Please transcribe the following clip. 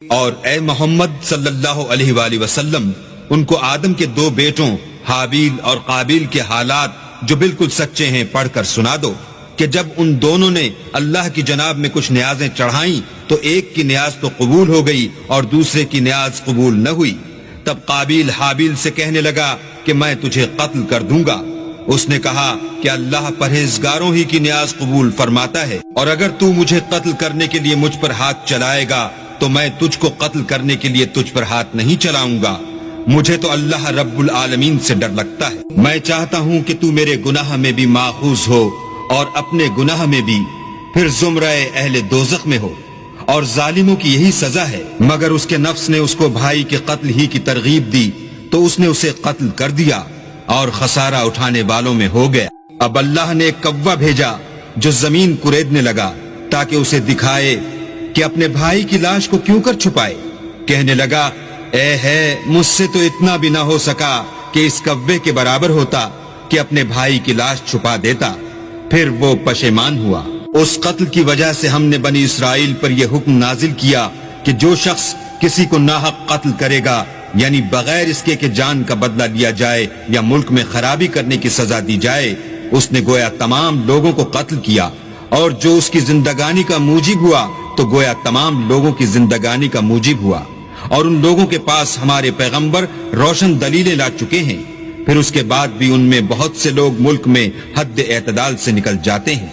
اور اے محمد صلی اللہ علیہ وآلہ وسلم ان کو آدم کے دو بیٹوں حابیل اور قابیل کے حالات جو بالکل سچے ہیں پڑھ کر سنا دو کہ جب ان دونوں نے اللہ کی جناب میں کچھ نیازیں چڑھائیں تو ایک کی نیاز تو قبول ہو گئی اور دوسرے کی نیاز قبول نہ ہوئی۔ تب قابیل حابیل سے کہنے لگا کہ میں تجھے قتل کر دوں گا۔ اس نے کہا کہ اللہ پرہیزگاروں ہی کی نیاز قبول فرماتا ہے، اور اگر تو مجھے قتل کرنے کے لیے مجھ پر ہاتھ چلائے گا تو میں تجھ کو قتل کرنے کے لیے تجھ پر ہاتھ نہیں چلاؤں گا۔ مجھے تو اللہ رب العالمین سے ڈر لگتا ہے۔ میں چاہتا ہوں کہ تو میرے گناہ میں بھی ماخوذ ہو اور اپنے گناہ میں بھی، پھر زمرہ اہل دوزخ میں ہو، اور ظالموں کی یہی سزا ہے۔ مگر اس کے نفس نے اس کو بھائی کے قتل ہی کی ترغیب دی تو اس نے اسے قتل کر دیا اور خسارہ اٹھانے والوں میں ہو گیا۔ اب اللہ نے ایک کوا بھیجا جو زمین کریدنے لگا تاکہ اسے دکھائے کہ اپنے بھائی کی لاش کو کیوں کر چھپائے۔ کہنے لگا اے ہے مجھ سے تو اتنا بھی نہ ہو سکا کہ اس کوے کے برابر ہوتا کہ اپنے بھائی کی لاش چھپا دیتا۔ پھر وہ پشیمان ہوا۔ اس قتل کی وجہ سے ہم نے بنی اسرائیل پر یہ حکم نازل کیا کہ جو شخص کسی کو ناحق قتل کرے گا، یعنی بغیر اس کے کہ جان کا بدلہ لیا جائے یا ملک میں خرابی کرنے کی سزا دی جائے، اس نے گویا تمام لوگوں کو قتل کیا، اور جو اس کی زندگانی کا موجب ہوا تو گویا تمام لوگوں کی زندگانی کا موجب ہوا۔ اور ان لوگوں کے پاس ہمارے پیغمبر روشن دلیلیں لا چکے ہیں، پھر اس کے بعد بھی ان میں بہت سے لوگ ملک میں حد اعتدال سے نکل جاتے ہیں۔